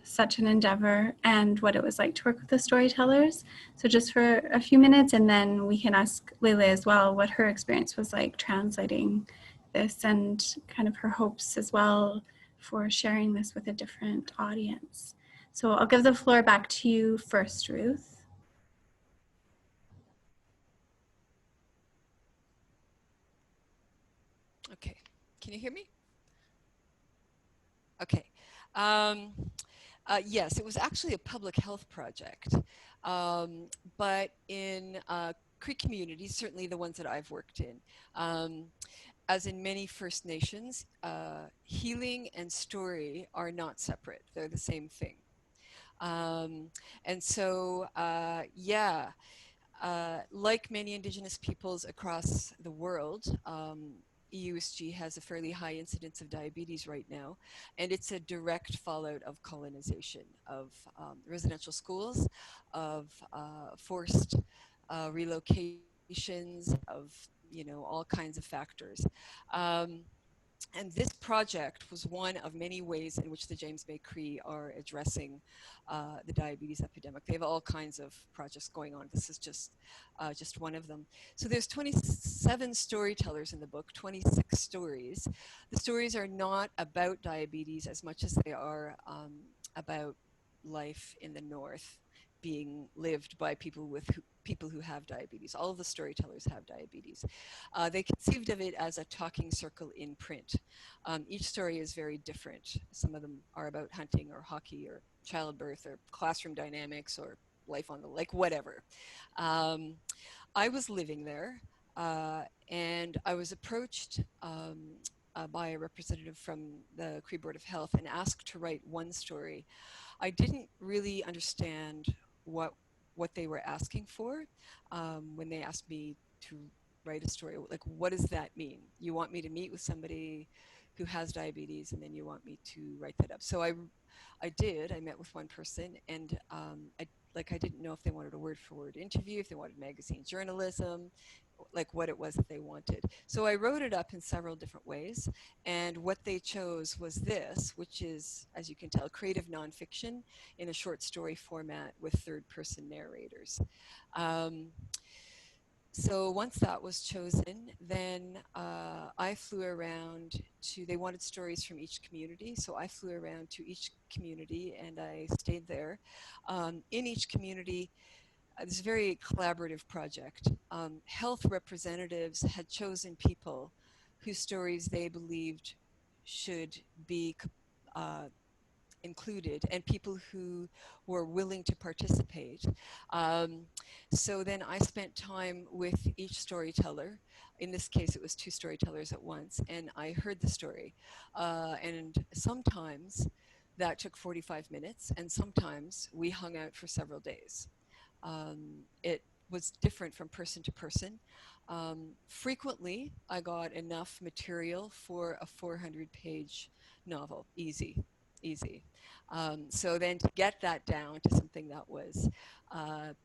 such an endeavor, and what it was like to work with the storytellers. So just for a few minutes, and then we can ask Leilei as well what her experience was like translating this, and kind of her hopes as well for sharing this with a different audience. So I'll give the floor back to you first, Ruth. Okay, can you hear me? Okay. Yes, it was actually a public health project, but in Cree communities, certainly the ones that I've worked in, as in many First Nations, healing and story are not separate. They're the same thing. And so, yeah, like many Indigenous peoples across the world, Eeyou Istchee has a fairly high incidence of diabetes right now, and it's a direct fallout of colonization, of residential schools, of forced relocations, of all kinds of factors. And this project was one of many ways in which the James Bay Cree are addressing the diabetes epidemic. They have all kinds of projects going on. This is just one of them. So there's 27 storytellers in the book, 26 stories. The stories are not about diabetes as much as they are about life in the North being lived by people who have diabetes. All of the storytellers have diabetes. They conceived of it as a talking circle in print. Each story is very different. Some of them are about hunting or hockey or childbirth or classroom dynamics or life on the lake, whatever. I was living there, and I was approached by a representative from the Cree Board of Health and asked to write one story. I didn't really understand what they were asking for when they asked me to write a story. Like, what does that mean? You want me to meet with somebody who has diabetes, and then you want me to write that up? So I did. I met with one person, and I didn't know if they wanted a word-for-word interview, if they wanted magazine journalism, like what it was that they wanted. So I wrote it up in several different ways, and what they chose was this, which is, as you can tell, creative nonfiction in a short story format with third-person narrators. So once that was chosen, then I flew around to, they wanted stories from each community, so I flew around to each community and I stayed there. In each community, this very collaborative project. Health representatives had chosen people whose stories they believed should be included, and people who were willing to participate. So then I spent time with each storyteller. In this case, it was two storytellers at once, and I heard the story. And sometimes that took 45 minutes, and sometimes we hung out for several days. It was different from person to person. Frequently, I got enough material for a 400-page novel, easy. So then to get that down to something that was, 10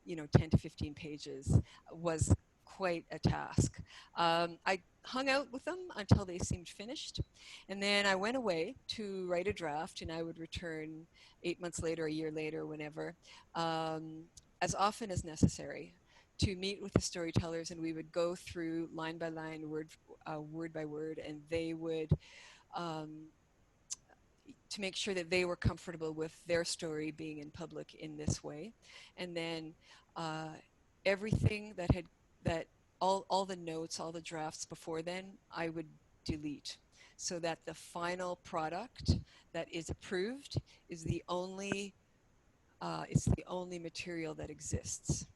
to 15 pages was quite a task. I hung out with them until they seemed finished, and then I went away to write a draft, and I would return 8 months later, a year later, whenever, as often as necessary, to meet with the storytellers, and we would go through line by line, word by word, and they would, to make sure that they were comfortable with their story being in public in this way. And then everything that all the notes, all the drafts before then, I would delete, so that the final product that is approved is the only it's the only material that exists.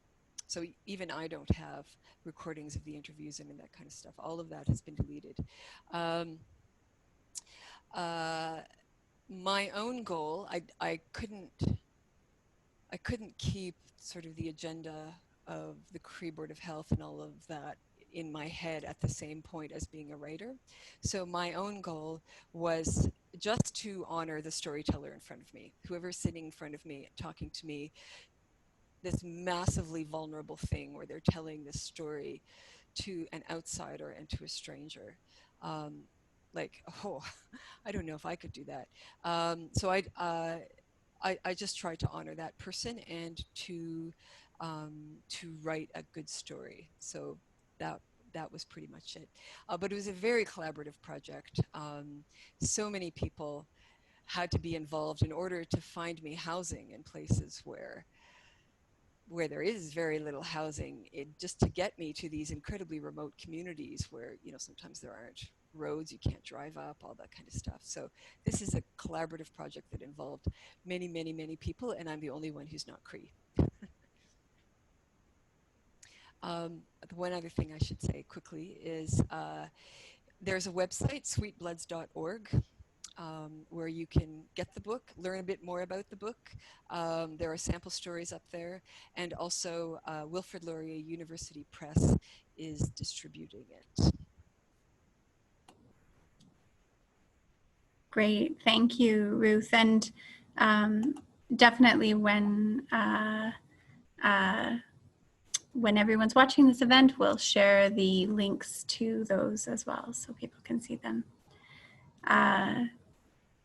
So even I don't have recordings of the interviews and that kind of stuff. All of that has been deleted. My own goal, I couldn't keep sort of the agenda of the Cree Board of Health and all of that in my head at the same point as being a writer. So my own goal was just to honor the storyteller in front of me, whoever's sitting in front of me, talking to me, this massively vulnerable thing where they're telling this story to an outsider and to a stranger. Like, oh, I don't know if I could do that. So I just try to honor that person and to write a good story. So that was pretty much it. But it was a very collaborative project. So many people had to be involved in order to find me housing in places where there is very little housing, just to get me to these incredibly remote communities where, you know, sometimes there aren't roads, you can't drive up, all that kind of stuff. So this is a collaborative project that involved many, many, many people, and I'm the only one who's not Cree. One other thing I should say quickly is there's a website, sweetbloods.org, where you can get the book, learn a bit more about the book. There are sample stories up there, and also Wilfrid Laurier University Press is distributing it. Great, thank you, Ruth. And definitely when everyone's watching this event, we'll share the links to those as well so people can see them.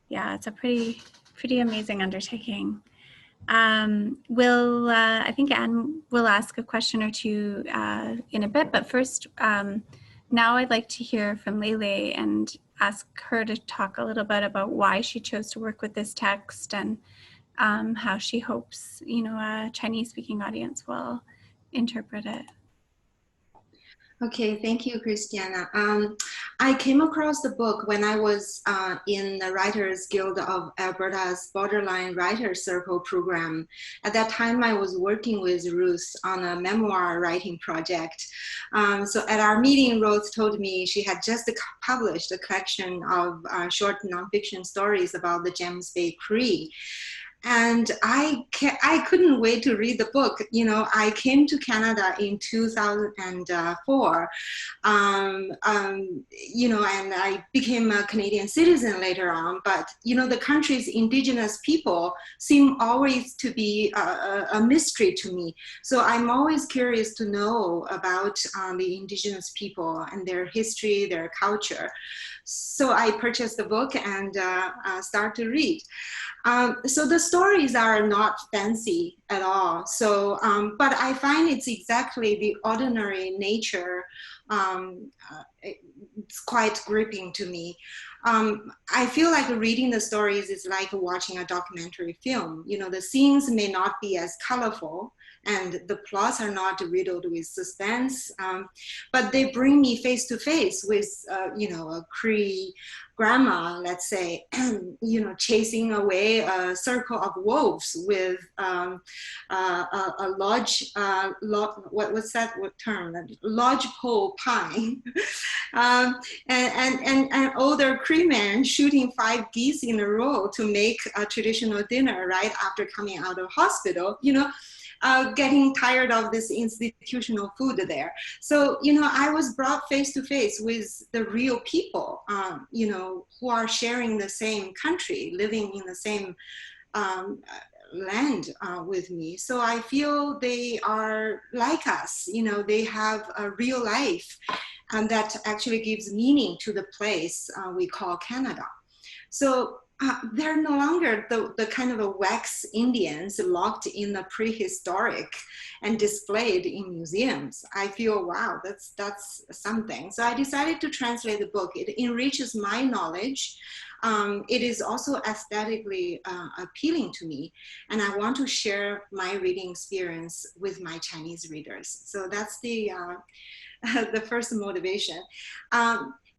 Yeah, it's a pretty amazing undertaking. I think Anne will ask a question or two in a bit, but first, now I'd like to hear from Leilei and ask her to talk a little bit about why she chose to work with this text and how she hopes, you know, a Chinese-speaking audience will interpret it. Okay, thank you, Kristjanna. I came across the book when I was in the Writers Guild of Alberta's Borderline Writer Circle program. At that time, I was working with Ruth on a memoir writing project. So at our meeting, Ruth told me she had just published a collection of short nonfiction stories about the James Bay Cree. And I couldn't wait to read the book. You know, I came to Canada in 2004, you know, and I became a Canadian citizen later on. But, you know, the country's Indigenous people seem always to be a mystery to me. So I'm always curious to know about the Indigenous people and their history, their culture. So I purchased the book and started to read. So the stories are not fancy at all. So, but I find it's exactly the ordinary nature. It's quite gripping to me. I feel like reading the stories is like watching a documentary film. You know, the scenes may not be as colorful and the plots are not riddled with suspense, but they bring me face to face with, you know, a Cree grandma, let's say, you know, chasing away a circle of wolves with a lodge, what's that term? Lodgepole pine, and older Cree man shooting 5 geese in a row to make a traditional dinner right after coming out of hospital, you know. Getting tired of this institutional food there. So, you know, I was brought face to face with the real people, you know, who are sharing the same country, living in the same land with me. So I feel they are like us, you know, they have a real life, and that actually gives meaning to the place we call Canada. So they're no longer the kind of a wax Indians locked in the prehistoric and displayed in museums. I feel, wow, that's something. So I decided to translate the book. It enriches my knowledge. It is also aesthetically appealing to me, and I want to share my reading experience with my Chinese readers. So that's the first motivation.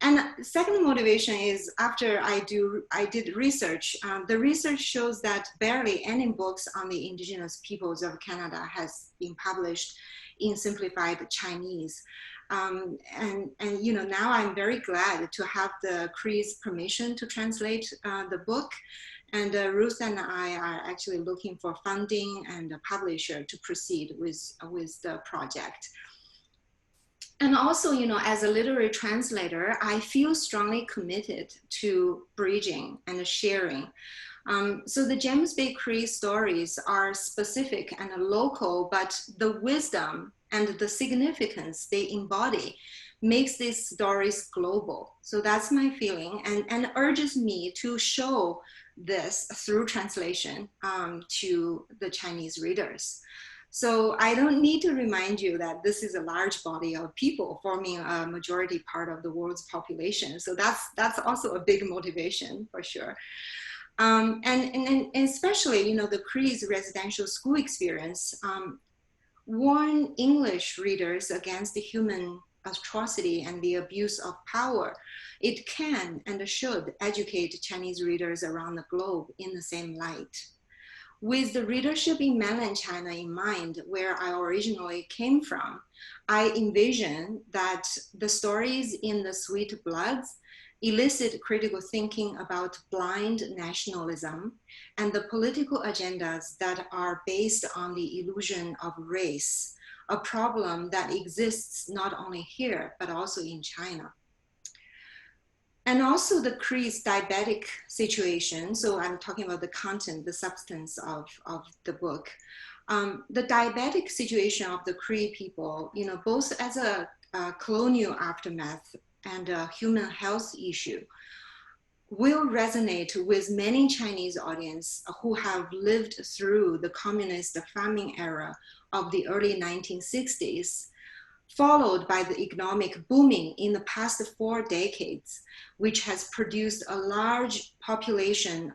And the second motivation is after I did research. The research shows that barely any books on the Indigenous peoples of Canada has been published in simplified Chinese. And you know, now I'm very glad to have the Cree's permission to translate the book. And Ruth and I are actually looking for funding and a publisher to proceed with the project. And also, you know, as a literary translator, I feel strongly committed to bridging and sharing. So the James Bay Cree stories are specific and local, but the wisdom and the significance they embody makes these stories global. So that's my feeling, and urges me to show this through translation to the Chinese readers. So I don't need to remind you that this is a large body of people forming a majority part of the world's population. So that's also a big motivation for sure. And especially, you know, the Cree's residential school experience warn English readers against the human atrocity and the abuse of power. It can and should educate Chinese readers around the globe in the same light. With the readership in mainland China in mind, where I originally came from, I envision that the stories in the Sweet Bloods elicit critical thinking about blind nationalism and the political agendas that are based on the illusion of race, a problem that exists not only here, but also in China. And also the Cree's diabetic situation. So I'm talking about the content, the substance of the book. The diabetic situation of the Cree people, you know, both as a colonial aftermath and a human health issue, will resonate with many Chinese audience who have lived through the communist farming era of the early 1960s, followed by the economic booming in the past 4 decades, which has produced a large population,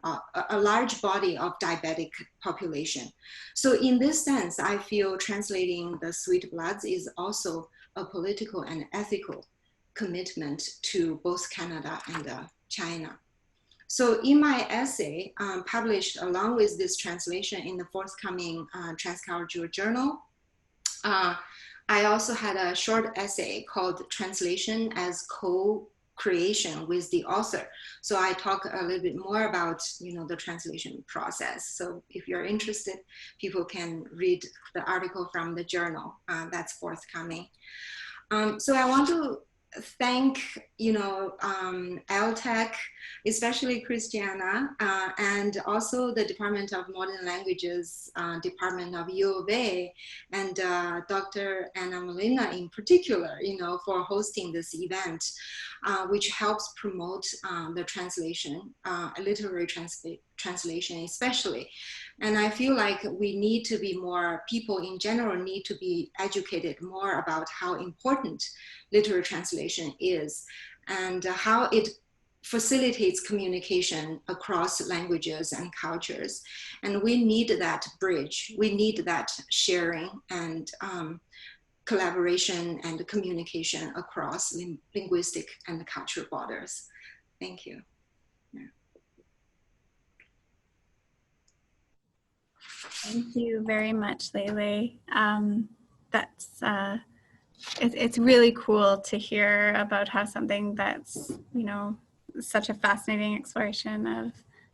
a large body of diabetic population. So in this sense, I feel translating the Sweet Bloods is also a political and ethical commitment to both Canada and China. So in my essay, published along with this translation in the forthcoming TransCulturAl journal, I also had a short essay called Translation as Co-Creation with the Author. So I talk a little bit more about, you know, the translation process. So if you're interested, people can read the article from the journal that's forthcoming. So I want to thank, you know, LTech, especially Kristjanna, and also the Department of Modern Languages, Department of U of A, and Dr. Anne Malena in particular, you know, for hosting this event, which helps promote the translation, literary translation especially. And I feel like we need to be more, people in general need to be educated more about how important literary translation is and how it facilitates communication across languages and cultures. And we need that bridge. We need that sharing and collaboration and communication across linguistic and cultural borders. Thank you. Yeah. Thank you very much, Leilei. It's really cool to hear about how something that's, you know, such a fascinating exploration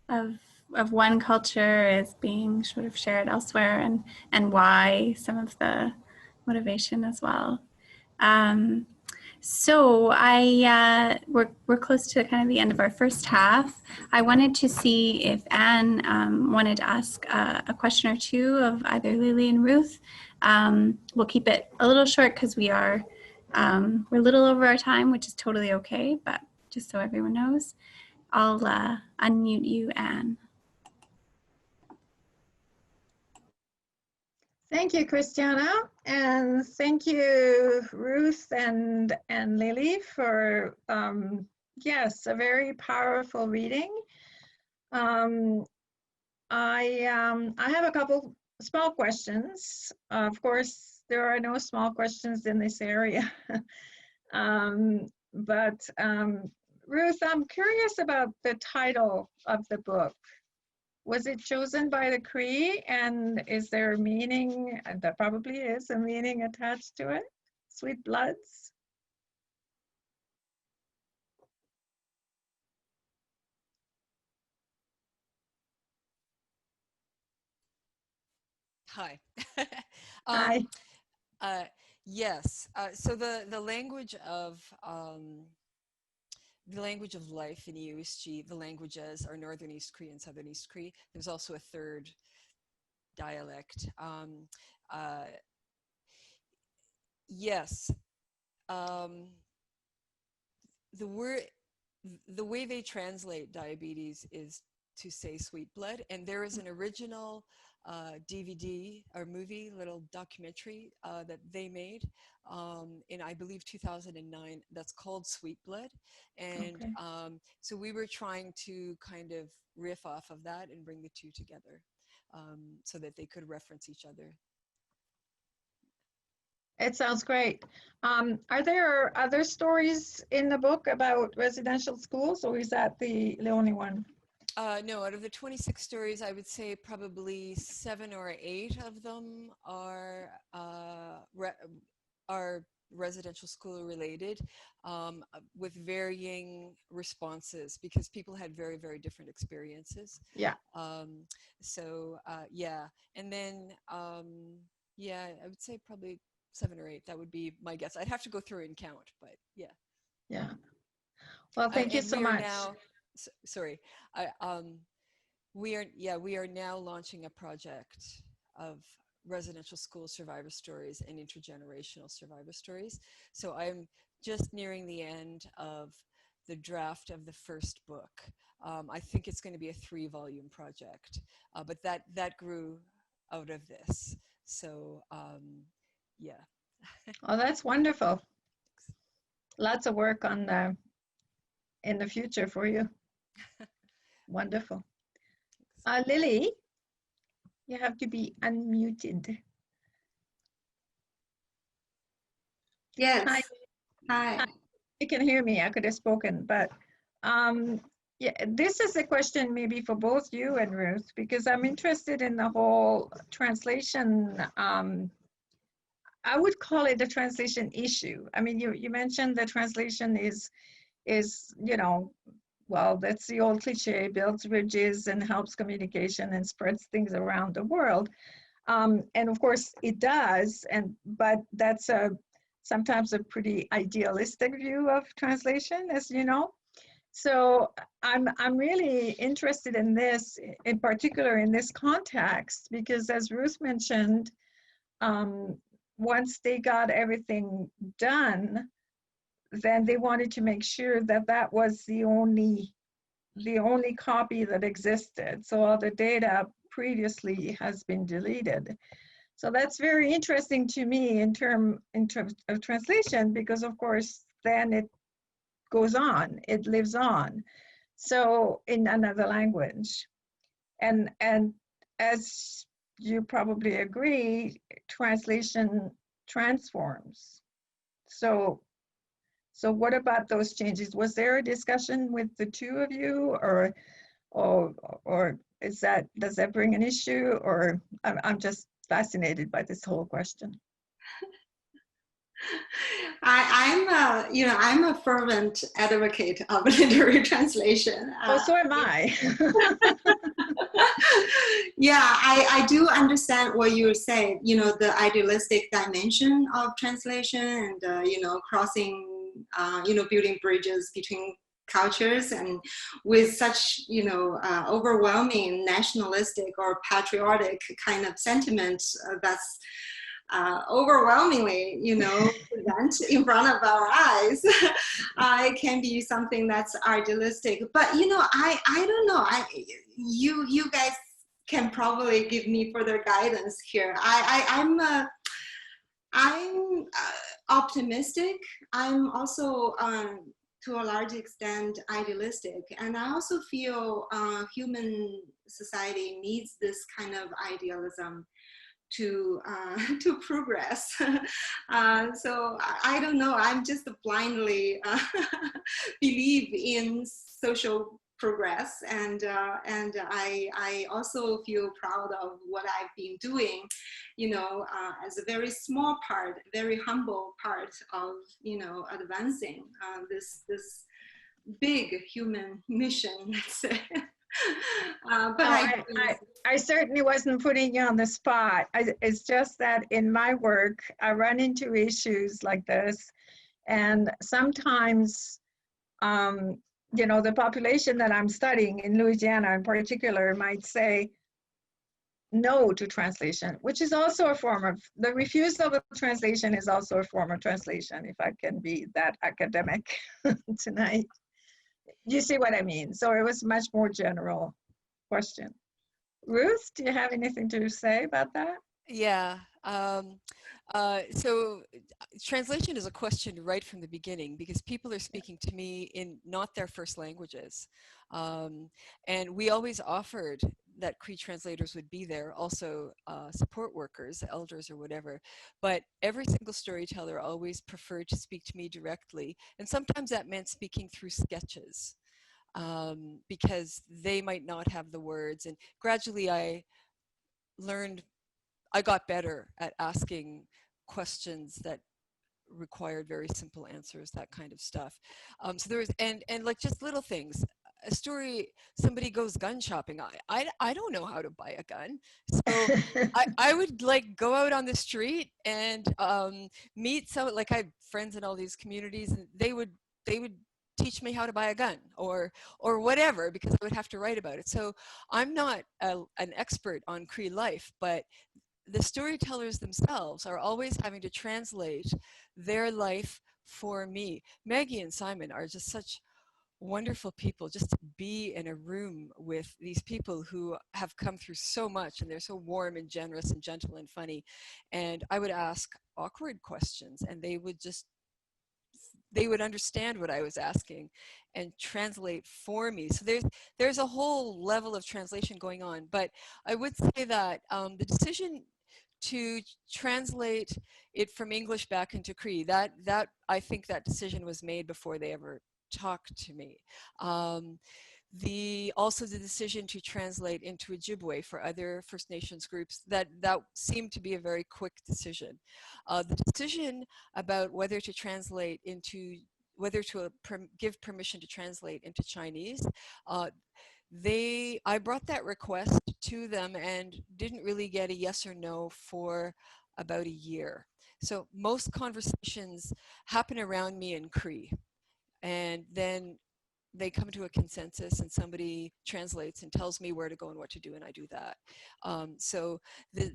of one culture is being sort of shared elsewhere, and why some of the motivation as well. So we're close to kind of the end of our first half. I wanted to see if Anne wanted to ask a question or two of either Leilei and Ruth. We'll keep it a little short because we're a little over our time, which is totally okay, but just so everyone knows, I'll unmute you, Anne. Thank you, Kristjanna, and thank you, Ruth and Leilei, for yes, a very powerful reading. I have a couple small questions. Of course, there are no small questions in this area, but Ruth, I'm curious about the title of the book. Was it chosen by the Cree, and is there a meaning? There probably is a meaning attached to it. Sweet Bloods. Hi. Hi. Yes. So the language of life in Eeyou Istchee, the languages are Northern East Cree and Southern East Cree. There's also a third dialect. Yes. The way they translate diabetes is to say sweet blood, and there is an original DVD or movie, little documentary that they made in, I believe, 2009, that's called Sweet Blood. And Okay. so we were trying to kind of riff off of that and bring the two together so that they could reference each other. It sounds great. Are there other stories in the book about residential schools, or is that the only one? No, out of the 26 stories, I would say probably 7 or 8 of them are residential school related, with varying responses because people had very, very different experiences. Yeah. Yeah, and then yeah, I would say probably 7 or 8. That would be my guess. I'd have to go through and count, but yeah. Yeah. Well, thank you so much. Sorry. We are now launching a project of residential school survivor stories and intergenerational survivor stories. So I'm just nearing the end of the draft of the first book. I think it's going to be a 3-volume project, but that grew out of this. So yeah. Oh, that's wonderful. Lots of work on in the future for you. Wonderful. Lily, you have to be unmuted. Yes. Hi. Hi. You can hear me. I could have spoken, but yeah, this is a question maybe for both you and Ruth, because I'm interested in the whole translation. I would call it a translation issue. I mean, you mentioned the translation is, you know, well, that's the old cliche, builds bridges and helps communication and spreads things around the world. And of course it does, but that's sometimes a pretty idealistic view of translation, as you know. So I'm really interested in this, in particular in this context, because as Ruth mentioned, once they got everything done, then they wanted to make sure that that was the only copy that existed. So all the data previously has been deleted. So that's very interesting to me in terms of translation, because of course then it goes on, it lives on. So in another language. And as you probably agree, translation transforms. So what about those changes? Was there a discussion with the two of you, or is that, does that bring an issue? Or I'm just fascinated by this whole question. I'm a fervent advocate of literary translation. Oh, so am I. Yeah, I do understand what you're saying, you know, the idealistic dimension of translation and, you know, crossing, you know, building bridges between cultures, and with such, you know, overwhelming nationalistic or patriotic kind of sentiment that's overwhelmingly, you know, present in front of our eyes. It can be something that's idealistic, but you know, I don't know. You guys can probably give me further guidance here. I'm optimistic. I'm also to a large extent idealistic, and I also feel human society needs this kind of idealism to progress. So I don't know, I'm just blindly believe in social progress, and I also feel proud of what I've been doing, you know, as a very small part, very humble part of, you know, advancing this big human mission, let's say. But I certainly wasn't putting you on the spot. It's just that in my work, I run into issues like this. And sometimes, you know, the population that I'm studying in Louisiana in particular might say no to translation, which is also a form of, the refusal of a translation is also a form of translation, if I can be that academic tonight. You see what I mean? So it was much more general question. Ruth, do you have anything to say about that? Yeah. So translation is a question right from the beginning because people are speaking to me in not their first languages. And we always offered that Cree translators would be there, also support workers, elders or whatever. But every single storyteller always preferred to speak to me directly. And sometimes that meant speaking through sketches because they might not have the words. And gradually I got better at asking questions that required very simple answers, that kind of stuff. So there was, and like just little things. A story, somebody goes gun shopping. I don't know how to buy a gun. So I would like go out on the street and meet some, like I have friends in all these communities, and they would teach me how to buy a gun or whatever, because I would have to write about it. So I'm not an expert on Cree life, but the storytellers themselves are always having to translate their life for me. Maggie and Simon are just such wonderful people, just to be in a room with these people who have come through so much, and they're so warm and generous and gentle and funny. And I would ask awkward questions and they would understand what I was asking and translate for me. So there's a whole level of translation going on. But I would say that the decision to translate it from English back into Cree, that I think that decision was made before they ever talked to me. Also the decision to translate into Ojibwe for other First Nations groups, that seemed to be a very quick decision. The decision about whether to translate into, give permission to translate into Chinese, I brought that request to them and didn't really get a yes or no for about a year. So most conversations happen around me in Cree, and then they come to a consensus and somebody translates and tells me where to go and what to do, and I do that. So the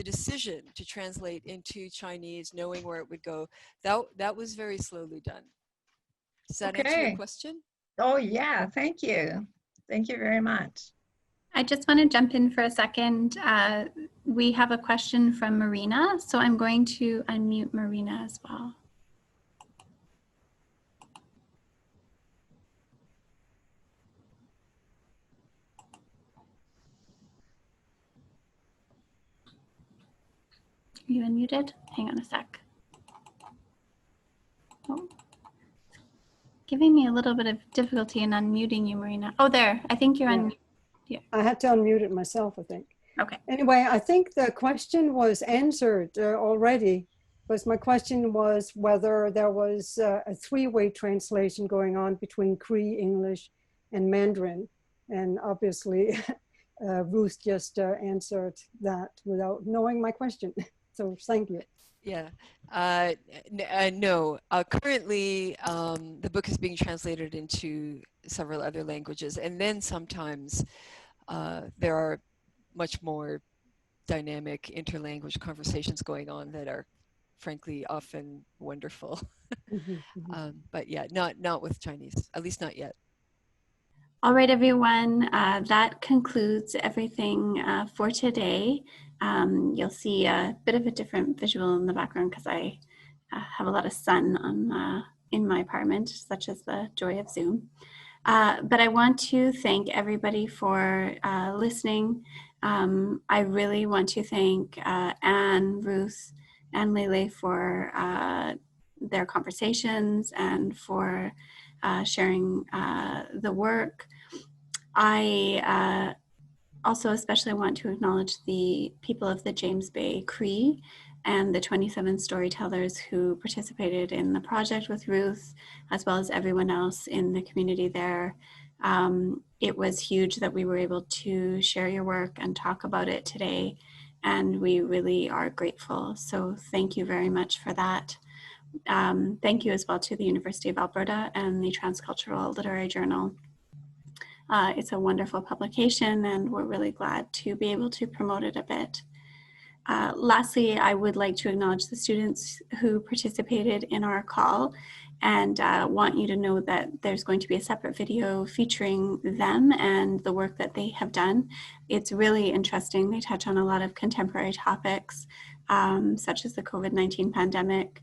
decision to translate into Chinese, knowing where it would go, that was very slowly done. Does that answer your question? Oh yeah, thank you. Thank you very much. I just want to jump in for a second. We have a question from Marina, so I'm going to unmute Marina as well. Are you unmuted? Hang on a sec. Oh. Giving me a little bit of difficulty in unmuting you, Marina. Oh, there. I think you're unmuted. Yeah. I had to unmute it myself, I think. Okay. Anyway, I think the question was answered already, because my question was whether there was a three-way translation going on between Cree, English, and Mandarin. And obviously, Ruth just answered that without knowing my question. So thank you. Yeah, no. Currently, the book is being translated into several other languages, and then sometimes there are much more dynamic interlanguage conversations going on that are, frankly, often wonderful. But yeah, not with Chinese, at least not yet. All right, everyone, that concludes everything for today. You'll see a bit of a different visual in the background because I have a lot of sun on in my apartment, such as the joy of Zoom. But I want to thank everybody for listening. I really want to thank Anne, Ruth, and Leilei for their conversations and for sharing the work. I also especially want to acknowledge the people of the James Bay Cree and the 27 storytellers who participated in the project with Ruth, as well as everyone else in the community there. It was huge that we were able to share your work and talk about it today, and we really are grateful. So thank you very much for that. Thank you as well to the University of Alberta and the Transcultural Literary Journal. It's a wonderful publication, and we're really glad to be able to promote it a bit. Lastly, I would like to acknowledge the students who participated in our call, and want you to know that there's going to be a separate video featuring them and the work that they have done. It's really interesting. They touch on a lot of contemporary topics, such as the COVID-19 pandemic,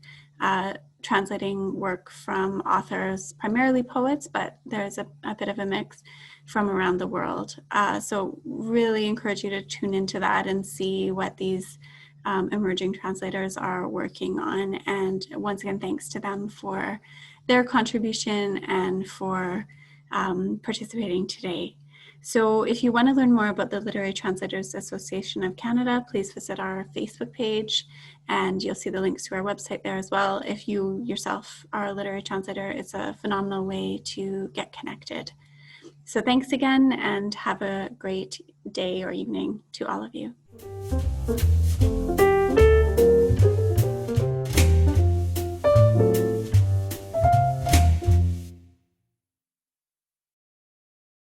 translating work from authors, primarily poets, but there's a bit of a mix from around the world. So really encourage you to tune into that and see what these emerging translators are working on. And once again, thanks to them for their contribution and for participating today. So if you want to learn more about the Literary Translators Association of Canada, please visit our Facebook page, and you'll see the links to our website there as well. If you yourself are a literary translator, it's a phenomenal way to get connected. So thanks again, and have a great day or evening to all of you.